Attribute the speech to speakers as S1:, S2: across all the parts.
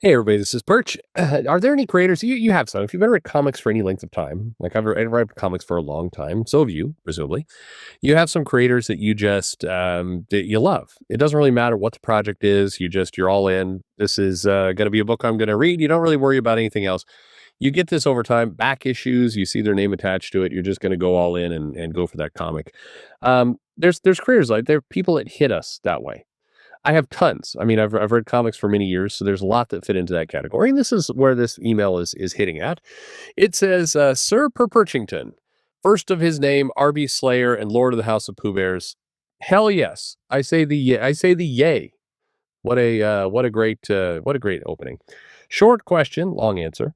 S1: Hey everybody, this is Perch. Are there any creators you have some? If you've ever read comics for any length of time, like I've read comics for a long time, so have you, presumably. You have some creators that you just that you love. It doesn't really matter what the project is. You're all in. This is going to be a book I'm going to read. You don't really worry about anything else. You get this over time. Back issues, you see their name attached to it. You're just going to go all in and go for that comic. There's creators like there are people that hit us that way. I have tons. I mean, I've read comics for many years, so there's a lot that fit into that category. And this is where this email is hitting at. It says, Sir Perchington, first of his name, RB Slayer and Lord of the House of Pooh Bears. Hell yes. I say the yay. What a great opening. Short question, long answer.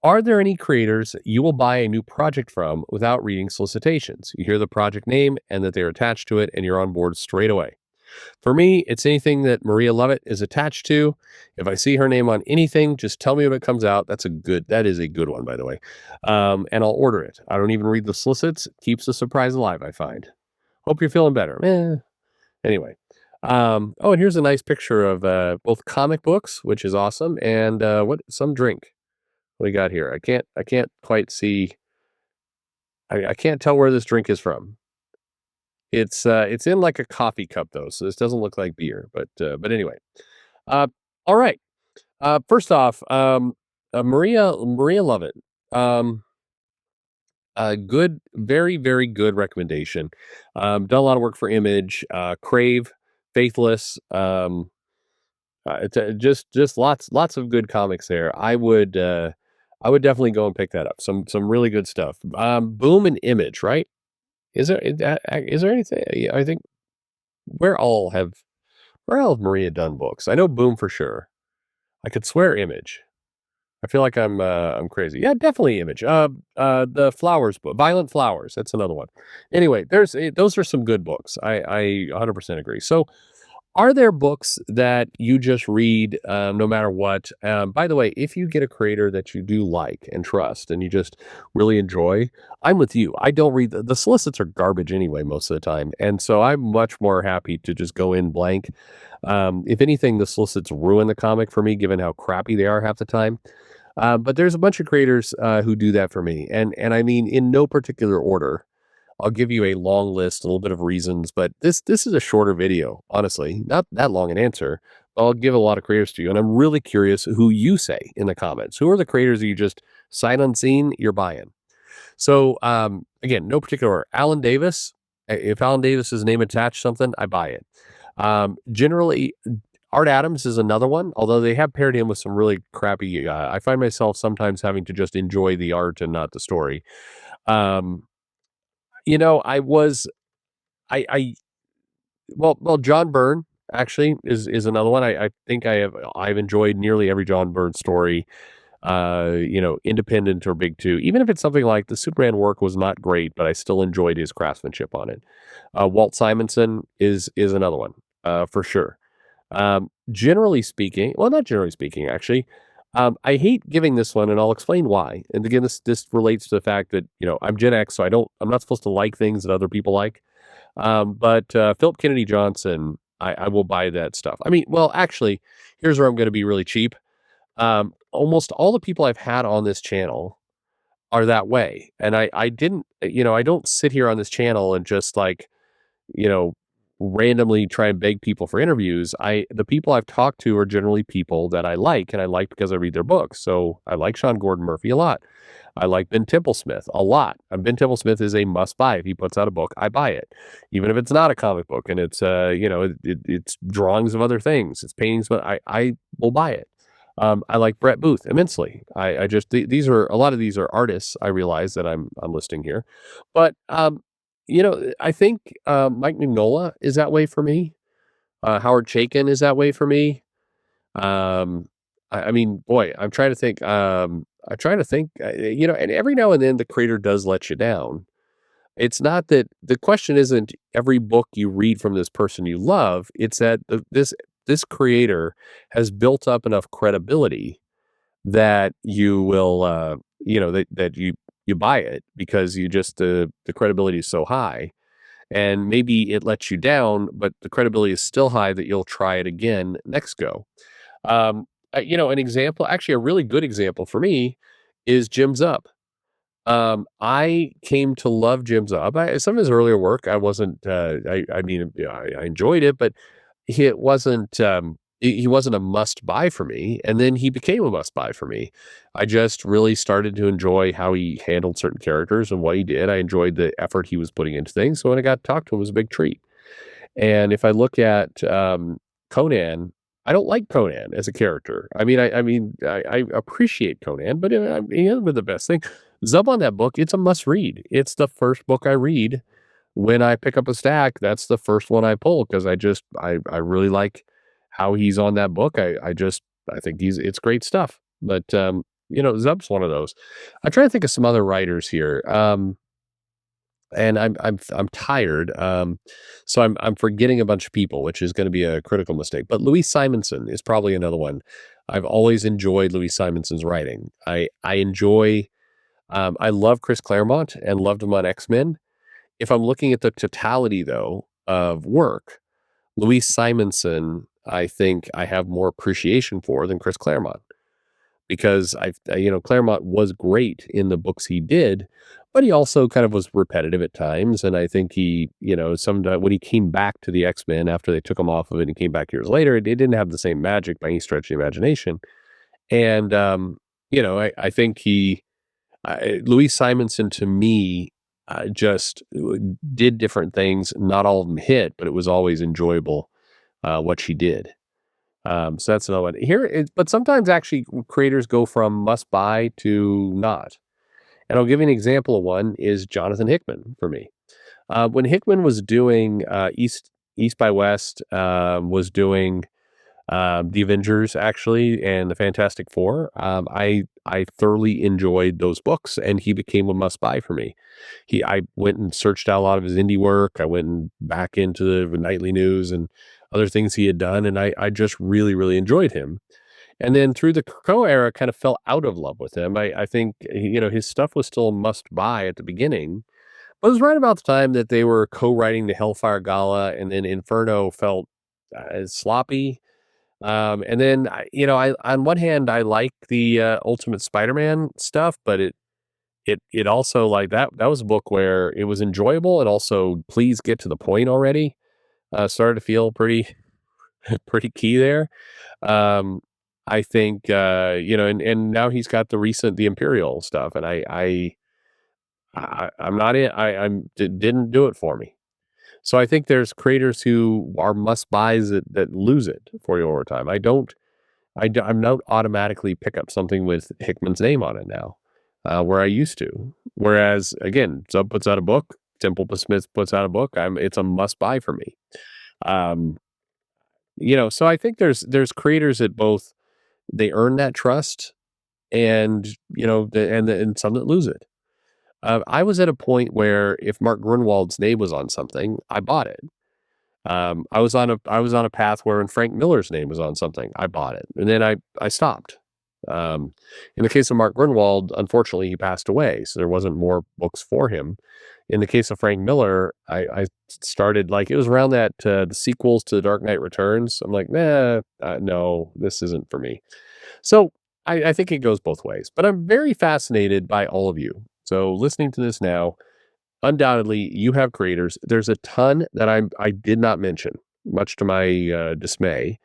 S1: Are there any creators you will buy a new project from without reading solicitations? You hear the project name and that they're attached to it, and you're on board straight away. For me, it's anything that Maria Lovett is attached to. If I see her name on anything, just tell me when it comes out. That is a good one, by the way. And I'll order it. I don't even read the solicits. Keeps the surprise alive, I find. Hope you're feeling better. Anyway. And here's a nice picture of both comic books, which is awesome, and some drink. What we got here? I can't quite see. I can't tell where this drink is from. It's in like a coffee cup though, so this doesn't look like beer, but anyway. Uh, all right. First off, Maria Lovett. A good, very, very good recommendation. Done a lot of work for Image, Crave, Faithless. It's just lots of good comics there. I would definitely go and pick that up. Some really good stuff. Boom and Image, right? Is there anything? I think where all have where all have Maria done books? I know Boom for sure. I could swear Image. I feel like I'm crazy. Yeah, definitely Image. The Flowers book, Violent Flowers. That's another one. Anyway, those are some good books. I 100% agree. So are there books that you just read no matter what? By the way, if you get a creator that you do like and trust and you just really enjoy, I'm with you. I don't read the solicits are garbage anyway most of the time. And so I'm much more happy to just go in blank. If anything, the solicits ruin the comic for me, given how crappy they are half the time. But there's a bunch of creators who do that for me. And I mean, in no particular order. I'll give you a long list, a little bit of reasons, but this is a shorter video, honestly, not that long an answer. But I'll give a lot of creators to you, and I'm really curious who you say in the comments. Who are the creators that you just sight unseen you're buying? So again, no particular order. Alan Davis. If Alan Davis's name attached something, I buy it. Generally, Art Adams is another one, although they have paired him with some really crappy. I find myself sometimes having to just enjoy the art and not the story. Um, I was I well, John Byrne actually is another one. I think I've enjoyed nearly every John Byrne story, independent or big two. Even if it's something like the Superman work was not great, but I still enjoyed his craftsmanship on it. Walt Simonson is another one, for sure. Generally speaking, well, not generally speaking, actually. I hate giving this one, and I'll explain why. And again, this relates to the fact that I'm Gen X, so I'm not supposed to like things that other people like. But Philip Kennedy Johnson, I will buy that stuff. I mean, well, actually, here's where I'm going to be really cheap. Almost all the people I've had on this channel are that way, and I didn't, I don't sit here on this channel and just like, you know, randomly try and beg people for interviews. The people I've talked to are generally people that I like, and I like because I read their books. So I like Sean Gordon Murphy a lot. I like Ben Templesmith a lot. Ben Templesmith is a must buy. If he puts out a book, I buy it, even if it's not a comic book and it's it's drawings of other things, it's paintings, but I will buy it. I like Brett Booth immensely. I just these are a lot of these are artists. I realize that I'm listing here, but I think Mike Mignola is that way for me. Howard Chaykin is that way for me. I mean, boy, I'm trying to think. I try to think. And every now and then the creator does let you down. It's not that the question isn't every book you read from this person you love. It's that this creator has built up enough credibility that you will, that you buy it because you just the credibility is so high, and maybe it lets you down, but the credibility is still high that you'll try it again next go. An example, actually, a really good example for me is Jim Zub. I came to love Jim Zub. Some of his earlier work, I wasn't. I mean, yeah, I enjoyed it, but it wasn't. He wasn't a must buy for me, and then he became a must buy for me. I just really started to enjoy how he handled certain characters and what he did. I enjoyed the effort he was putting into things. So when I got to talk to him, it was a big treat. And if I look at Conan, I don't like Conan as a character. I appreciate Conan, but he hasn't been the best thing. Zub on that book, it's a must read. It's the first book I read when I pick up a stack. That's the first one I pull because I really like how he's on that book. I think it's great stuff. But Zub's one of those. I'm trying to think of some other writers here. And I'm tired. So I'm forgetting a bunch of people, which is going to be a critical mistake. But Louise Simonson is probably another one. I've always enjoyed Louise Simonson's writing. I enjoy. I love Chris Claremont and loved him on X-Men. If I'm looking at the totality though of work, Louise Simonson, I think I have more appreciation for than Chris Claremont because Claremont was great in the books he did, but he also kind of was repetitive at times. And I think he, some when he came back to the X-Men after they took him off of it and he came back years later, it didn't have the same magic by any stretch of the imagination. And I think Louise Simonson to me just did different things. Not all of them hit, but it was always enjoyable what she did. So that's another one here. But sometimes actually creators go from must buy to not. And I'll give you an example of one is Jonathan Hickman for me. When Hickman was doing East by West, was doing the Avengers actually and the Fantastic Four. I thoroughly enjoyed those books, and he became a must buy for me. I went and searched out a lot of his indie work. I went and back into the nightly news and other things he had done, and I just really really enjoyed him. And then through the Crow era, kind of fell out of love with him. I think his stuff was still a must buy at the beginning, but it was right about the time that they were co-writing the Hellfire Gala, and then Inferno felt sloppy. And then I on one hand I like the Ultimate Spider-Man stuff, but it also like that was a book where it was enjoyable and also please get to the point already. Started to feel pretty pretty key there. Um, I think and now he's got the Imperial stuff, and I'm not in. Didn't do it for me. So I think there's creators who are must buys that lose it for you over time. I'm not automatically pick up something with Hickman's name on it now, where I used to. Whereas again, Zub puts out a book, Temple Smith puts out a book. It's a must buy for me. Um, so I think there's creators that both they earn that trust, and and some that lose it. I was at a point where if Mark Grunwald's name was on something, I bought it. I was on a path where when Frank Miller's name was on something, I bought it, and then I stopped. In the case of Mark Grunwald, unfortunately, he passed away, so there wasn't more books for him. In the case of Frank Miller, I started like it was around that the sequels to The Dark Knight Returns. I'm like, nah, no, this isn't for me. So I think it goes both ways, but I'm very fascinated by all of you. So listening to this now, undoubtedly you have creators. There's a ton that I did not mention, much to my dismay.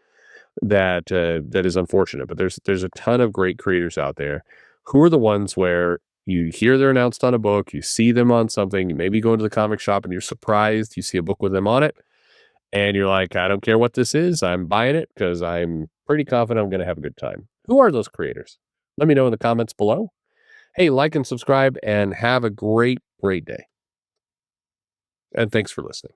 S1: That is unfortunate, but there's a ton of great creators out there who are the ones where you hear they're announced on a book, you see them on something, you maybe go into the comic shop and you're surprised you see a book with them on it, and you're like, I don't care what this is, I'm buying it because I'm pretty confident I'm going to have a good time. Who are those creators? Let me know in the comments below. Hey, like and subscribe, and have a great day. And thanks for listening.